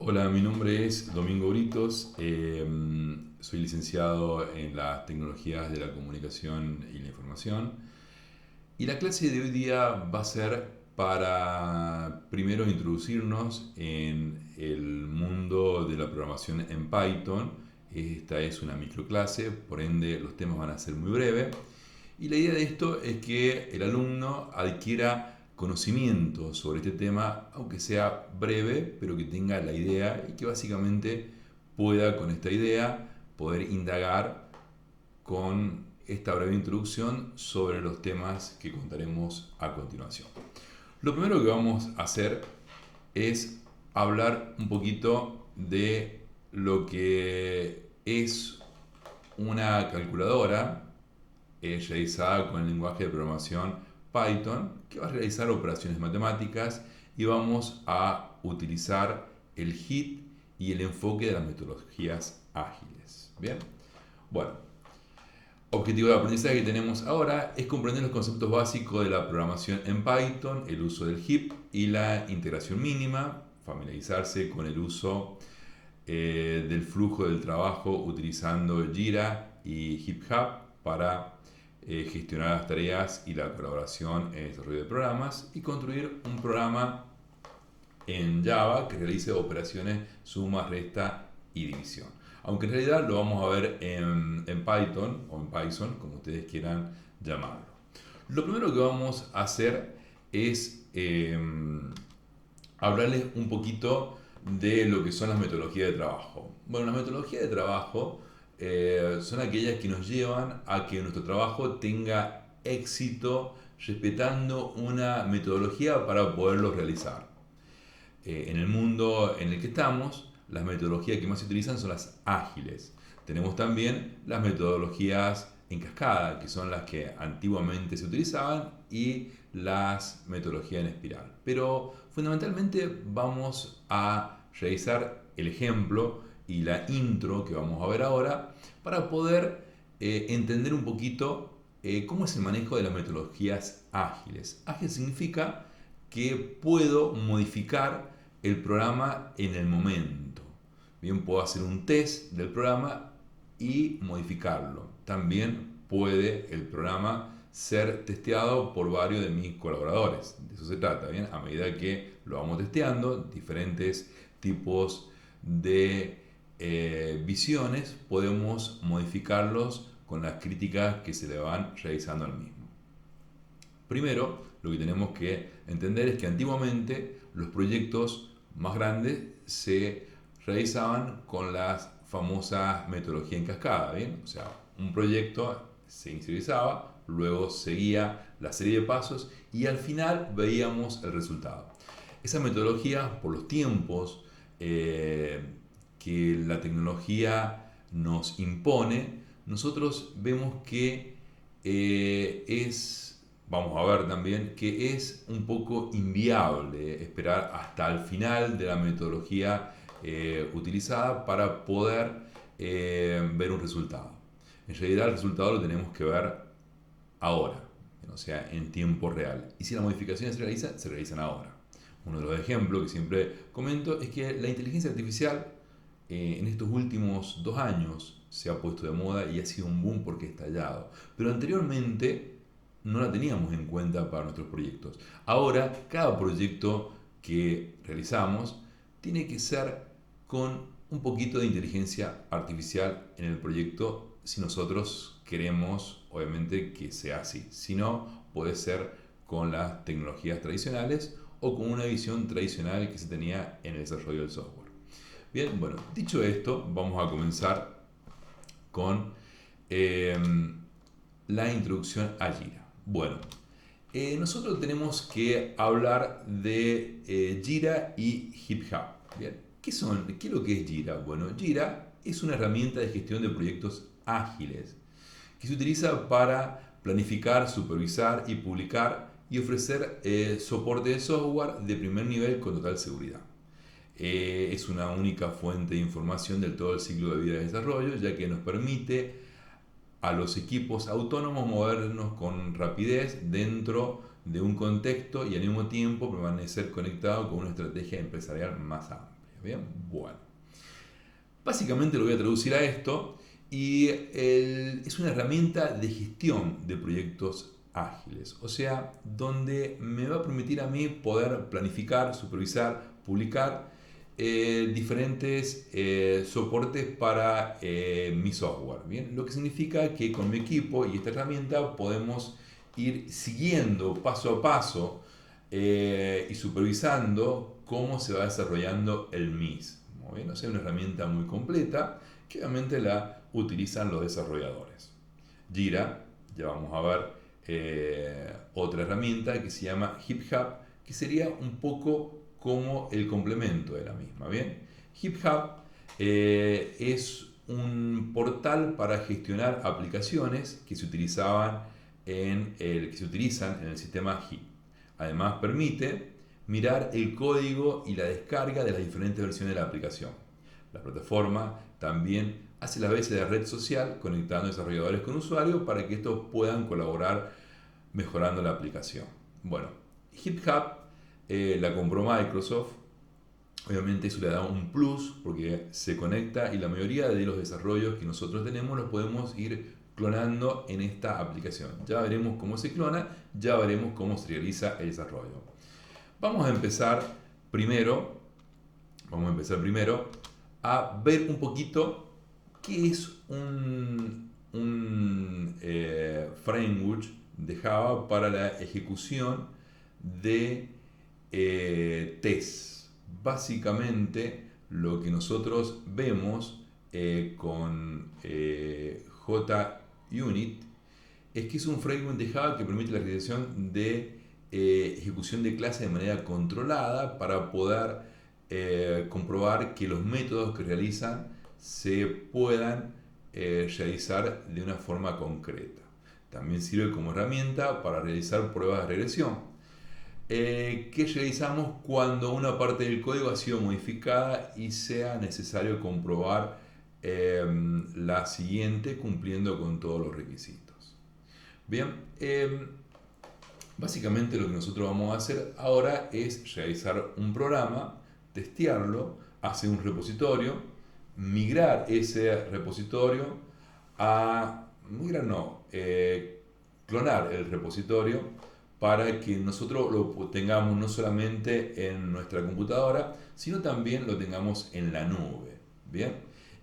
Hola, mi nombre es Domingo Britos, soy licenciado en las tecnologías de la comunicación y la información y la clase de hoy día va a ser para primero introducirnos en el mundo de la programación en Python. Esta es una microclase, por ende los temas van a ser muy breves. Y la idea de esto es que el alumno adquiera conocimiento sobre este tema, aunque sea breve, pero que tenga la idea y que básicamente pueda con esta idea poder indagar con esta breve introducción sobre los temas que contaremos a continuación. Lo primero que vamos a hacer es hablar un poquito de lo que es una calculadora realizada con el lenguaje de programación Python, que va a realizar operaciones matemáticas y vamos a utilizar el HIT y el enfoque de las metodologías ágiles. Bien, bueno, objetivo de aprendizaje que tenemos ahora es comprender los conceptos básicos de la programación en Python, el uso del HIP y la integración mínima, familiarizarse con el uso del flujo del trabajo utilizando Jira y HipHub para gestionar las tareas y la colaboración en el desarrollo de programas y construir un programa en Java que realice operaciones suma, resta y división. Aunque en realidad lo vamos a ver en Python o en Python, como ustedes quieran llamarlo. Lo primero que vamos a hacer es hablarles un poquito de lo que son las metodologías de trabajo. Bueno, las metodologías de trabajo son aquellas que nos llevan a que nuestro trabajo tenga éxito respetando una metodología para poderlo realizar. En el mundo en el que estamos, las metodologías que más se utilizan son las ágiles. Tenemos también las metodologías en cascada, que son las que antiguamente se utilizaban, y las metodologías en espiral. Pero fundamentalmente vamos a realizar el ejemplo y la intro que vamos a ver ahora para poder entender un poquito cómo es el manejo de las metodologías ágiles. Ágil significa que puedo modificar el programa en el momento. Bien, puedo hacer un test del programa y modificarlo. También puede el programa ser testeado por varios de mis colaboradores. De eso se trata, ¿bien? A medida que lo vamos testeando, diferentes tipos de visiones, podemos modificarlos con las críticas que se le van realizando al mismo. Primero, lo que tenemos que entender es que antiguamente los proyectos más grandes se realizaban con las famosas metodologías en cascada, ¿bien? O sea, un proyecto se inicializaba, luego seguía la serie de pasos y al final veíamos el resultado. Esa metodología, por los tiempos que la tecnología nos impone, nosotros vemos que vamos a ver también que es un poco inviable esperar hasta el final de la metodología utilizada para poder ver un resultado. En realidad el resultado lo tenemos que ver ahora, o sea, en tiempo real. Y si las modificaciones se realizan ahora. Uno de los ejemplos que siempre comento es que la inteligencia artificial en estos últimos 2 años se ha puesto de moda y ha sido un boom porque ha estallado. Pero anteriormente no la teníamos en cuenta para nuestros proyectos. Ahora, cada proyecto que realizamos tiene que ser con un poquito de inteligencia artificial en el proyecto si nosotros queremos, obviamente, que sea así. Si no, puede ser con las tecnologías tradicionales o con una visión tradicional que se tenía en el desarrollo del software. Bien, bueno, dicho esto, vamos a comenzar con eh, la introducción a Jira. Bueno, nosotros tenemos que hablar de Jira y GitHub. Bien, ¿qué es lo que es Jira? Bueno, Jira es una herramienta de gestión de proyectos ágiles que se utiliza para planificar, supervisar y publicar y ofrecer soporte de software de primer nivel con total seguridad. Es una única fuente de información del todo el ciclo de vida de desarrollo, ya que nos permite a los equipos autónomos movernos con rapidez dentro de un contexto y al mismo tiempo permanecer conectado con una estrategia empresarial más amplia. Bien, bueno. Básicamente lo voy a traducir a esto y es una herramienta de gestión de proyectos ágiles, o sea, donde me va a permitir a mí poder planificar, supervisar, publicar diferentes soportes para mi software. Bien, lo que significa que con mi equipo y esta herramienta podemos ir siguiendo paso a paso y supervisando cómo se va desarrollando el mismo. Bien, o sea, una herramienta muy completa que obviamente la utilizan los desarrolladores. Jira, ya vamos a ver otra herramienta que se llama HipHub, que sería un poco como el complemento de la misma. Bien, HipHub es un portal para gestionar aplicaciones que se utilizan en el sistema HIP. Además permite mirar el código y la descarga de las diferentes versiones de la aplicación. La plataforma también hace las veces de red social conectando desarrolladores con usuarios para que estos puedan colaborar mejorando la aplicación. Bueno, HipHub la compró Microsoft. Obviamente eso le da un plus porque se conecta y la mayoría de los desarrollos que nosotros tenemos los podemos ir clonando en esta aplicación. Ya veremos cómo se clona, ya veremos cómo se realiza el desarrollo. Vamos a empezar primero a ver un poquito qué es un framework de Java para la ejecución de test. Básicamente lo que nosotros vemos con JUnit es que es un framework de Java que permite la realización de ejecución de clases de manera controlada para poder comprobar que los métodos que realizan se puedan realizar de una forma concreta. También sirve como herramienta para realizar pruebas de regresión que realizamos cuando una parte del código ha sido modificada y sea necesario comprobar la siguiente cumpliendo con todos los requisitos. Bien, básicamente lo que nosotros vamos a hacer ahora es realizar un programa, testearlo, hacer un repositorio, migrar ese repositorio clonar el repositorio para que nosotros lo tengamos no solamente en nuestra computadora, sino también lo tengamos en la nube. Bien,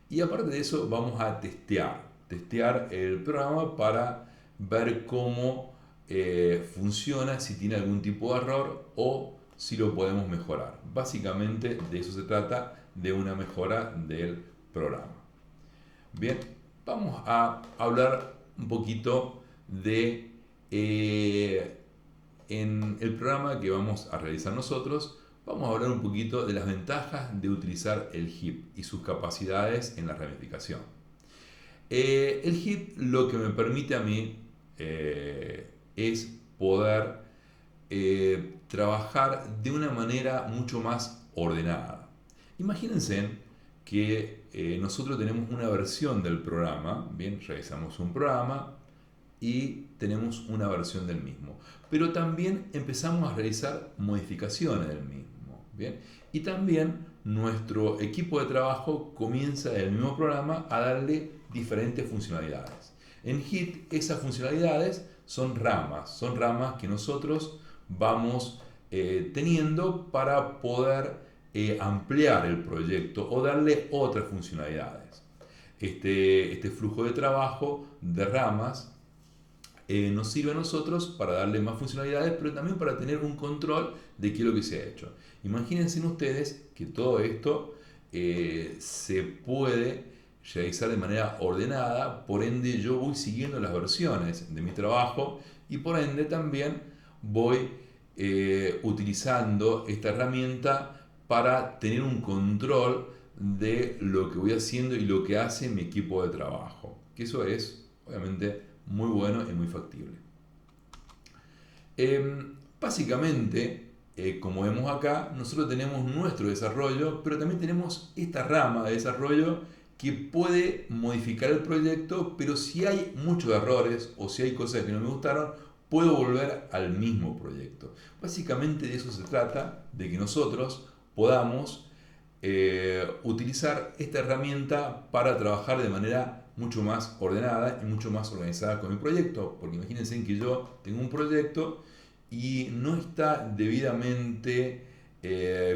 y aparte de eso vamos a testear el programa para ver cómo funciona, si tiene algún tipo de error o si lo podemos mejorar. Básicamente de eso se trata, de una mejora del programa. Bien, vamos a hablar un poquito de en el programa que vamos a realizar nosotros. Vamos a hablar un poquito de las ventajas de utilizar el HIP y sus capacidades en la ramificación. El HIP lo que me permite a mí es poder trabajar de una manera mucho más ordenada. Imagínense que nosotros tenemos una versión del programa, bien, realizamos un programa y tenemos una versión del mismo, pero también empezamos a realizar modificaciones del mismo, bien, y también nuestro equipo de trabajo comienza del mismo programa a darle diferentes funcionalidades. En HIP esas funcionalidades son ramas que nosotros vamos teniendo para poder ampliar el proyecto o darle otras funcionalidades. Este flujo de trabajo de ramas nos sirve a nosotros para darle más funcionalidades, pero también para tener un control de qué es lo que se ha hecho. Imagínense ustedes que todo esto se puede realizar de manera ordenada, por ende yo voy siguiendo las versiones de mi trabajo y por ende también voy utilizando esta herramienta para tener un control de lo que voy haciendo y lo que hace mi equipo de trabajo. Que eso es, obviamente, muy bueno y muy factible. Básicamente, como vemos acá, nosotros tenemos nuestro desarrollo, pero también tenemos esta rama de desarrollo que puede modificar el proyecto, pero si hay muchos errores o si hay cosas que no me gustaron, puedo volver al mismo proyecto. Básicamente de eso se trata, de que nosotros podamos utilizar esta herramienta para trabajar de manera mucho más ordenada y mucho más organizada con mi proyecto. Porque imagínense que yo tengo un proyecto y no está debidamente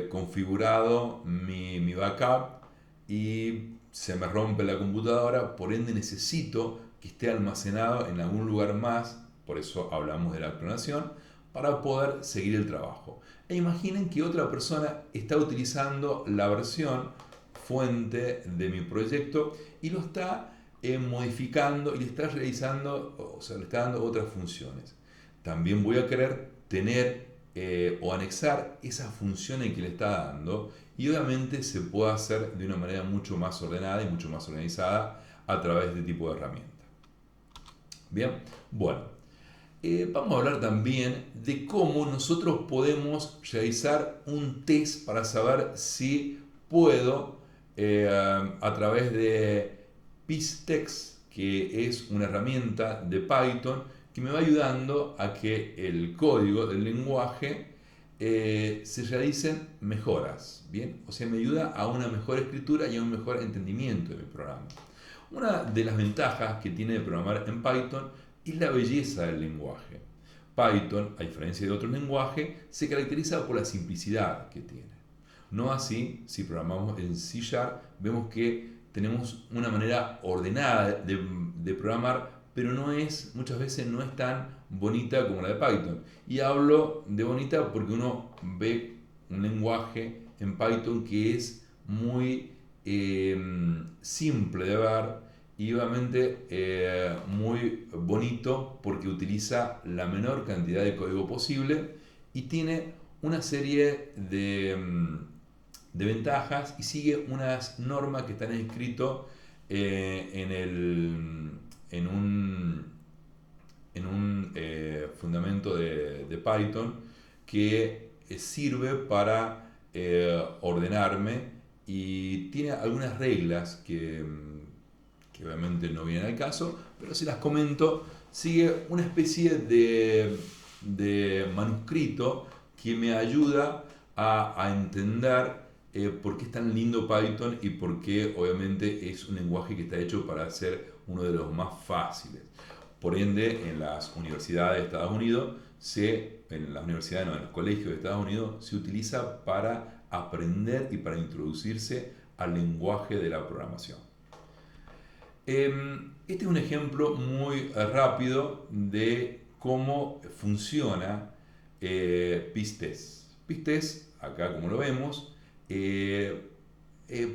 configurado mi backup y se me rompe la computadora, por ende necesito que esté almacenado en algún lugar más, por eso hablamos de la clonación, para poder seguir el trabajo. E imaginen que otra persona está utilizando la versión fuente de mi proyecto y lo está modificando y le está realizando, o sea, le está dando otras funciones. También voy a querer tener o anexar esas funciones que le está dando, y obviamente se puede hacer de una manera mucho más ordenada y mucho más organizada a través de este tipo de herramientas. Bien, bueno, vamos a hablar también de cómo nosotros podemos realizar un test para saber si puedo, a través de PyTest, que es una herramienta de Python que me va ayudando a que el código del lenguaje se realicen mejoras, ¿bien? O sea, me ayuda a una mejor escritura y a un mejor entendimiento de mi programa. Una de las ventajas que tiene de programar en Python es la belleza del lenguaje. Python, a diferencia de otros lenguajes, se caracteriza por la simplicidad que tiene. No así, si programamos en C#, vemos que tenemos una manera ordenada de programar, pero muchas veces no es tan bonita como la de Python. Y hablo de bonita porque uno ve un lenguaje en Python que es muy simple de ver y obviamente muy bonito porque utiliza la menor cantidad de código posible y tiene una serie de ventajas y sigue unas normas que están escritas en un fundamento de Python que sirve para ordenarme, y tiene algunas reglas que obviamente no vienen al caso, pero si las comento, sigue una especie de manuscrito que me ayuda a entender por qué es tan lindo Python y por qué obviamente es un lenguaje que está hecho para ser uno de los más fáciles. Por ende, en las universidades de Estados Unidos, en los colegios de Estados Unidos, se utiliza para aprender y para introducirse al lenguaje de la programación. Este es un ejemplo muy rápido de cómo funciona PyTest. PyTest, acá como lo vemos, he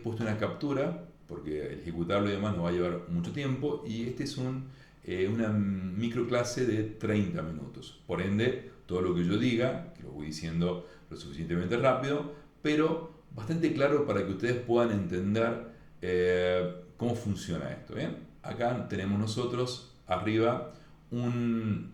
puesto una captura porque ejecutarlo y demás nos va a llevar mucho tiempo, y este es una microclase de 30 minutos. Por ende, todo lo que yo diga, que lo voy diciendo lo suficientemente rápido, pero bastante claro para que ustedes puedan entender cómo funciona esto. ¿Bien? Acá tenemos nosotros arriba un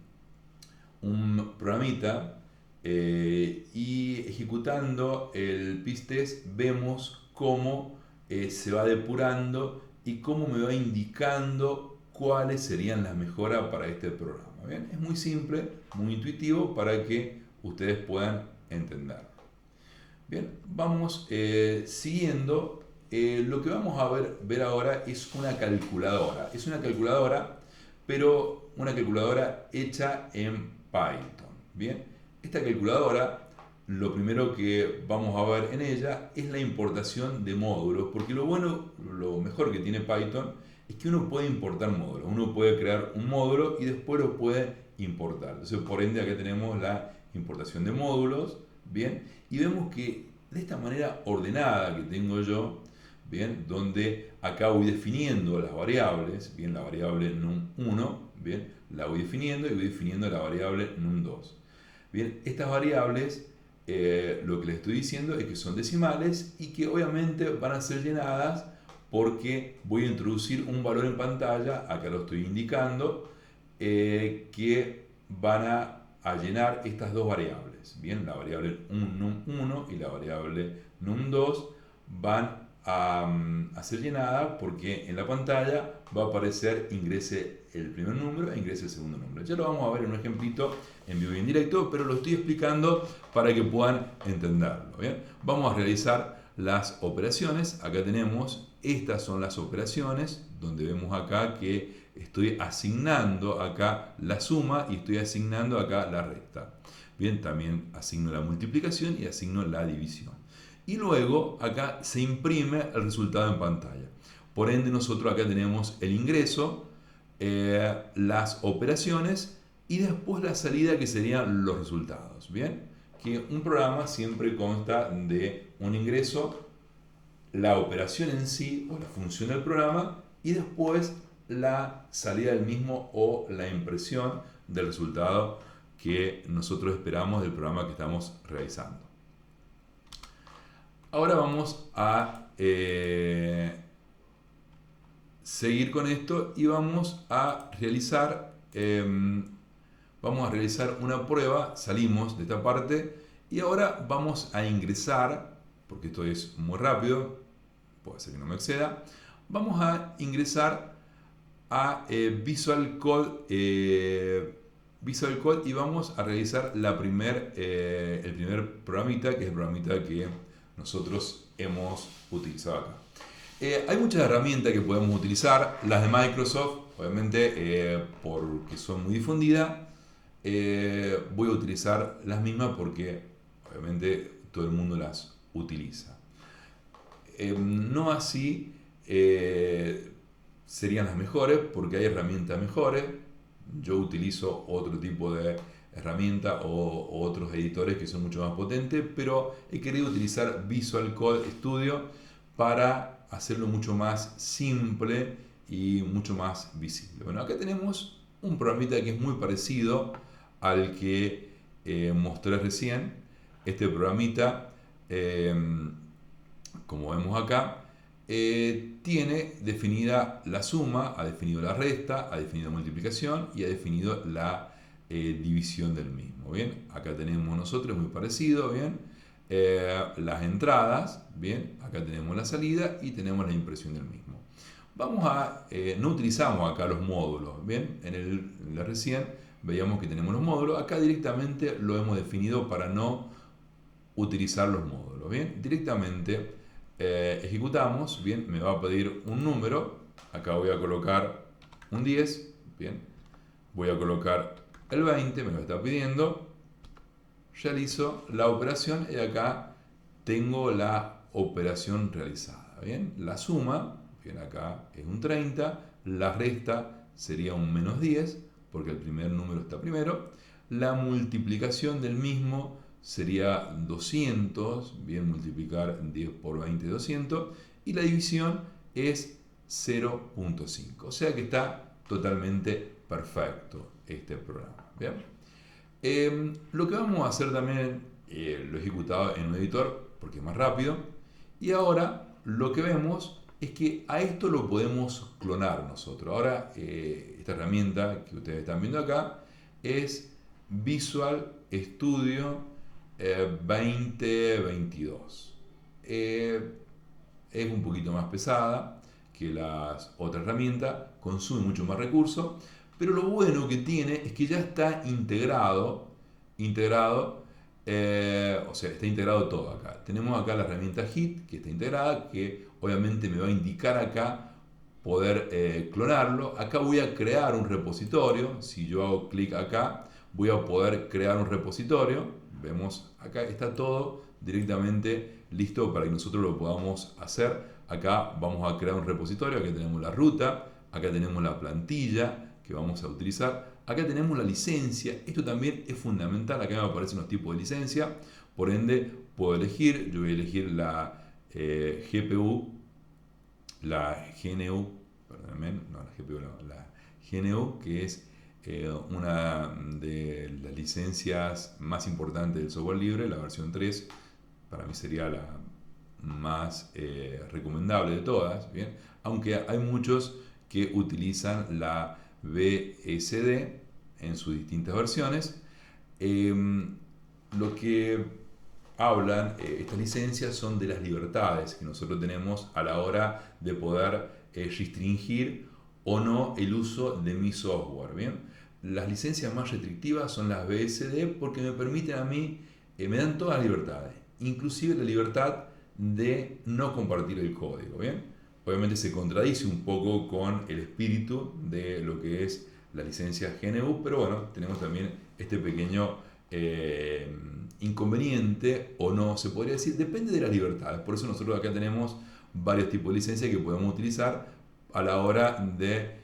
programita y ejecutando el PyTest vemos cómo se va depurando y cómo me va indicando cuáles serían las mejoras para este programa. ¿Bien? Es muy simple, muy intuitivo para que ustedes puedan entenderlo. Bien, vamos siguiendo. Lo que vamos a ver ahora es una calculadora. Es una calculadora, pero una calculadora hecha en Python. Bien, esta calculadora, lo primero que vamos a ver en ella es la importación de módulos, porque lo mejor que tiene Python es que uno puede importar módulos. Uno puede crear un módulo y después lo puede importar. Entonces, por ende, acá tenemos la importación de módulos. Bien, y vemos que de esta manera ordenada que tengo yo, bien, donde acá voy definiendo las variables, bien, la variable num1, bien, la voy definiendo y voy definiendo la variable num2. Bien, estas variables, lo que les estoy diciendo es que son decimales y que obviamente van a ser llenadas porque voy a introducir un valor en pantalla, acá lo estoy indicando, que van a llenar estas dos variables. Bien, la variable num1 y la variable num2 van a ser llenadas porque en la pantalla va a aparecer ingrese el primer número e ingrese el segundo número. Ya lo vamos a ver en un ejemplito en vivo y en directo, pero lo estoy explicando para que puedan entenderlo. ¿Bien? Vamos a realizar las operaciones. Acá tenemos, estas son las operaciones, donde vemos acá que estoy asignando acá la suma y estoy asignando acá la resta. Bien, también asigno la multiplicación y asigno la división. Y luego acá se imprime el resultado en pantalla. Por ende, nosotros acá tenemos el ingreso, las operaciones y después la salida, que serían los resultados. Bien, que un programa siempre consta de un ingreso, la operación en sí o la función del programa y después la salida del mismo o la impresión del resultado que nosotros esperamos del programa que estamos realizando. Ahora vamos a seguir con esto y vamos a realizar una prueba. Salimos de esta parte y ahora vamos a ingresar, porque esto es muy rápido, puede ser que no me exceda, vamos a ingresar a Visual Code y vamos a realizar el primer programita, que es el programita que nosotros hemos utilizado acá. Hay muchas herramientas que podemos utilizar, las de Microsoft, obviamente, porque son muy difundidas. Voy a utilizar las mismas porque obviamente todo el mundo las utiliza. No así serían las mejores, porque hay herramientas mejores. Yo utilizo otro tipo de herramienta o otros editores que son mucho más potentes, pero he querido utilizar Visual Code Studio para hacerlo mucho más simple y mucho más visible. Bueno, acá tenemos un programita que es muy parecido al que mostré recién. Este programita, como vemos acá, tiene definida la suma, ha definido la resta, ha definido la multiplicación y ha definido la división del mismo. Bien, acá tenemos nosotros muy parecido, bien, las entradas, bien, acá tenemos la salida y tenemos la impresión del mismo. No utilizamos acá los módulos, bien, en la recién veíamos que tenemos los módulos, acá directamente lo hemos definido para no utilizar los módulos, bien, directamente ejecutamos, bien, me va a pedir un número, acá voy a colocar un 10, bien, voy a colocar el 20, me lo está pidiendo, realizo la operación y acá tengo la operación realizada, bien, la suma, bien, acá es un 30, la resta sería un menos 10, porque el primer número está primero, la multiplicación del mismo sería 200, bien, multiplicar 10 por 20 200, y la división es 0.5, o sea que está totalmente perfecto este programa, ¿bien? Lo que vamos a hacer también, lo he ejecutado en un editor porque es más rápido, y ahora lo que vemos es que a esto lo podemos clonar nosotros. Ahora esta herramienta que ustedes están viendo acá es Visual Studio 2022. Es un poquito más pesada que las otras herramientas, consume mucho más recursos, pero lo bueno que tiene es que ya está integrado, o sea, está integrado todo acá. Tenemos acá la herramienta Hit, que está integrada, que obviamente me va a indicar acá poder clonarlo. Acá voy a crear un repositorio. Si yo hago clic acá, voy a poder crear un repositorio. Vemos acá está todo directamente listo para que nosotros lo podamos hacer. Acá vamos a crear un repositorio. Acá tenemos la ruta, acá tenemos la plantilla que vamos a utilizar. Acá tenemos la licencia. Esto también es fundamental. Acá me aparecen los tipos de licencia. Por ende, puedo elegir. Yo voy a elegir la GPU, la GNU, perdónenme, no la GPU, no, la GNU, que es una de las licencias más importantes del software libre, la versión 3, para mí sería la más recomendable de todas, ¿bien? Aunque hay muchos que utilizan la BSD en sus distintas versiones. Lo que hablan estas licencias son de las libertades que nosotros tenemos a la hora de poder restringir o no el uso de mi software, ¿bien? Las licencias más restrictivas son las BSD porque me permiten a mí, me dan todas las libertades, inclusive la libertad de no compartir el código, ¿bien? Obviamente se contradice un poco con el espíritu de lo que es la licencia GNU, pero bueno, tenemos también este pequeño inconveniente, o no, se podría decir, depende de las libertades. Por eso nosotros acá tenemos varios tipos de licencias que podemos utilizar a la hora de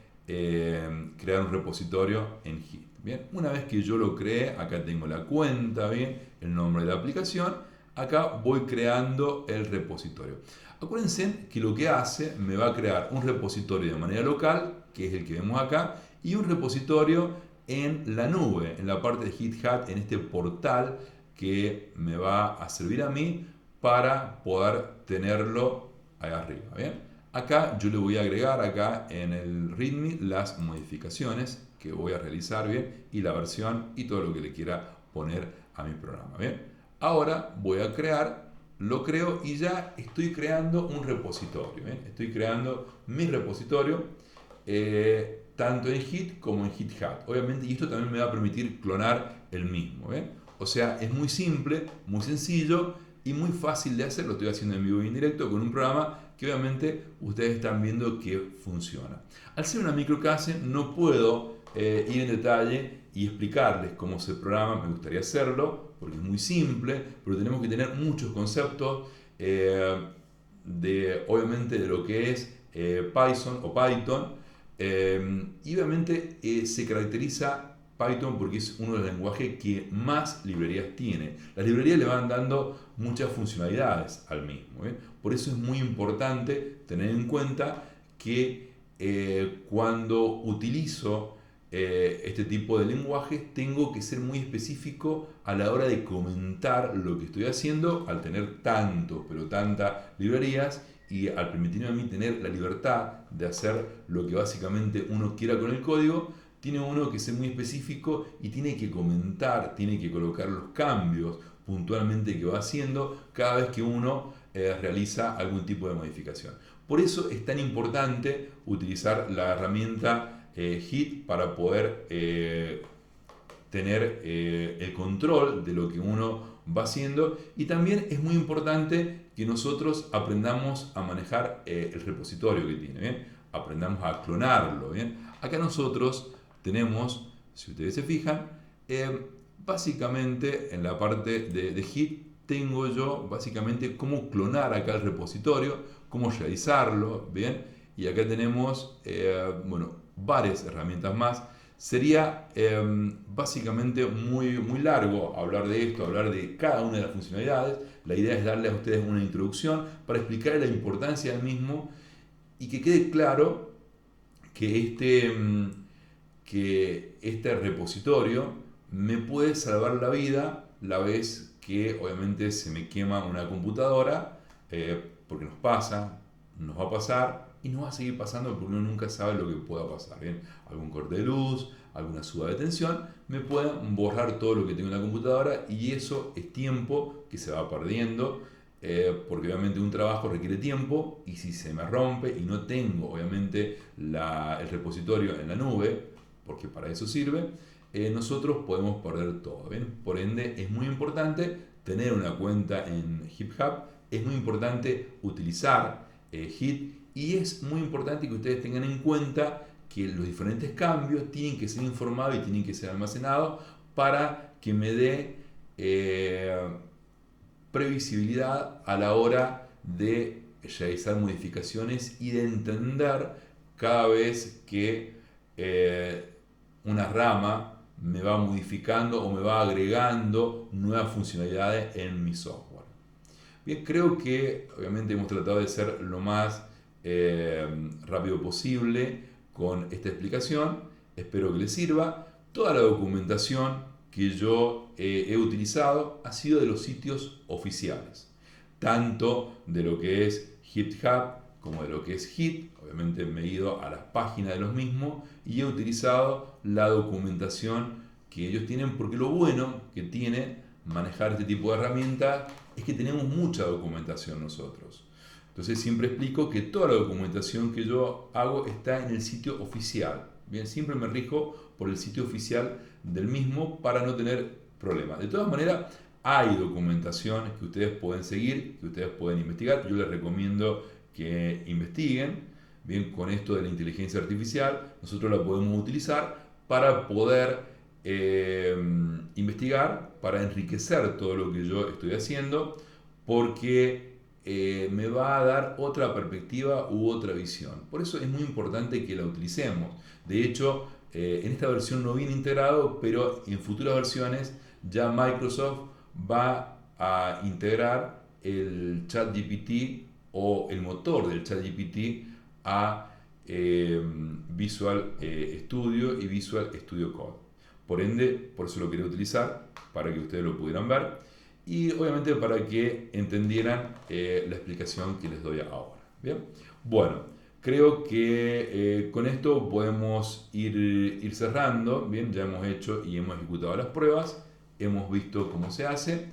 crear un repositorio en Git. Bien, una vez que yo lo creé, acá tengo la cuenta, bien, el nombre de la aplicación, acá voy creando el repositorio. Acuérdense que lo que hace, me va a crear un repositorio de manera local, que es el que vemos acá, y un repositorio en la nube, en la parte de GitHub, en este portal que me va a servir a mí para poder tenerlo ahí arriba, ¿bien? Acá yo le voy a agregar acá en el README las modificaciones que voy a realizar, bien, y la versión y todo lo que le quiera poner a mi programa, bien. Ahora voy a crear, lo creo y ya estoy creando un repositorio, bien. Estoy creando mi repositorio tanto en Git como en GitHub. Obviamente, y esto también me va a permitir clonar el mismo, bien. O sea, es muy simple, muy sencillo y muy fácil de hacer. Lo estoy haciendo en vivo y en directo con un programa que obviamente ustedes están viendo que funciona. Al ser una microclase no puedo ir en detalle y explicarles cómo se programa, me gustaría hacerlo porque es muy simple, pero tenemos que tener muchos conceptos obviamente de lo que es Python o Python, y obviamente se caracteriza Python porque es uno de los lenguajes que más librerías tiene. Las librerías le van dando muchas funcionalidades al mismo, ¿eh? Por eso es muy importante tener en cuenta que cuando utilizo este tipo de lenguajes tengo que ser muy específico a la hora de comentar lo que estoy haciendo, al tener tanto, pero tantas librerías, y al permitirme a mí tener la libertad de hacer lo que básicamente uno quiera con el código, tiene uno que ser muy específico y tiene que comentar, tiene que colocar los cambios puntualmente que va haciendo cada vez que uno realiza algún tipo de modificación. Por eso es tan importante utilizar la herramienta Git para poder tener el control de lo que uno va haciendo, y también es muy importante que nosotros aprendamos a manejar el repositorio que tiene, ¿bien? Aprendamos a clonarlo, ¿bien? Acá nosotros tenemos, si ustedes se fijan, básicamente en la parte de Git tengo yo básicamente cómo clonar acá el repositorio, cómo realizarlo, ¿bien? Y acá tenemos, bueno, varias herramientas más. Sería básicamente muy largo hablar de esto, hablar de cada una de las funcionalidades. La idea es darle a ustedes una introducción para explicarles la importancia del mismo y que quede claro que este repositorio me puede salvar la vida la vez que obviamente se me quema una computadora, porque nos pasa, nos va a pasar y nos va a seguir pasando porque uno nunca sabe lo que pueda pasar. ¿Bien? Algún corte de luz, alguna suba de tensión, me pueden borrar todo lo que tengo en la computadora, y eso es tiempo que se va perdiendo, porque obviamente un trabajo requiere tiempo, y si se me rompe y no tengo obviamente el repositorio en la nube, porque para eso sirve, nosotros podemos perder todo. ¿Bien? Por ende es muy importante tener una cuenta en GitHub, es muy importante utilizar Git, y es muy importante que ustedes tengan en cuenta que los diferentes cambios tienen que ser informados y tienen que ser almacenados para que me dé previsibilidad a la hora de realizar modificaciones y de entender cada vez que una rama me va modificando o me va agregando nuevas funcionalidades en mi software. Bien, creo que obviamente hemos tratado de ser lo más rápido posible con esta explicación. Espero que les sirva. Toda la documentación que yo he utilizado ha sido de los sitios oficiales, tanto de lo que es GitHub como de lo que es Git. Obviamente me he ido a las páginas de los mismos y he utilizado la documentación que ellos tienen, porque lo bueno que tiene manejar este tipo de herramientas es que tenemos mucha documentación nosotros. Entonces siempre explico que toda la documentación que yo hago está en el sitio oficial. Bien, siempre me rijo por el sitio oficial del mismo para no tener problemas. De todas maneras, hay documentación que ustedes pueden seguir, que ustedes pueden investigar. Yo les recomiendo que investiguen. Bien, con esto de la inteligencia artificial, nosotros la podemos utilizar para poder investigar, para enriquecer todo lo que yo estoy haciendo, porque me va a dar otra perspectiva u otra visión. Por eso es muy importante que la utilicemos. De hecho, en esta versión no viene integrado, pero en futuras versiones ya Microsoft va a integrar el ChatGPT o el motor del ChatGPT a Visual Studio y Visual Studio Code. Por ende, por eso lo quería utilizar, para que ustedes lo pudieran ver y obviamente para que entendieran la explicación que les doy ahora. Bien, bueno, creo que con esto podemos ir cerrando. Bien, ya hemos hecho y hemos ejecutado las pruebas, hemos visto cómo se hace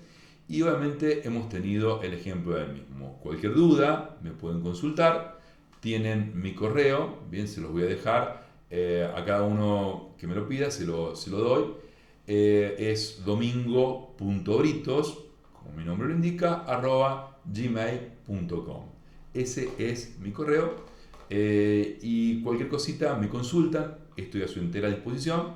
y obviamente hemos tenido el ejemplo del mismo. Cualquier duda me pueden consultar, tienen mi correo, bien, se los voy a dejar a cada uno que me lo pida, se lo doy. Es domingo.britos, como mi nombre lo indica, @gmail.com. Ese es mi correo y cualquier cosita me consultan, estoy a su entera disposición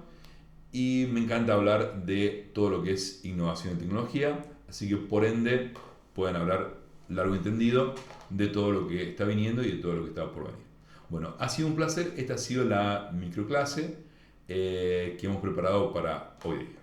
y me encanta hablar de todo lo que es innovación y tecnología, así que por ende pueden hablar largo y entendido de todo lo que está viniendo y de todo lo que está por venir. Bueno, ha sido un placer, esta ha sido la microclase que hemos preparado para hoy día.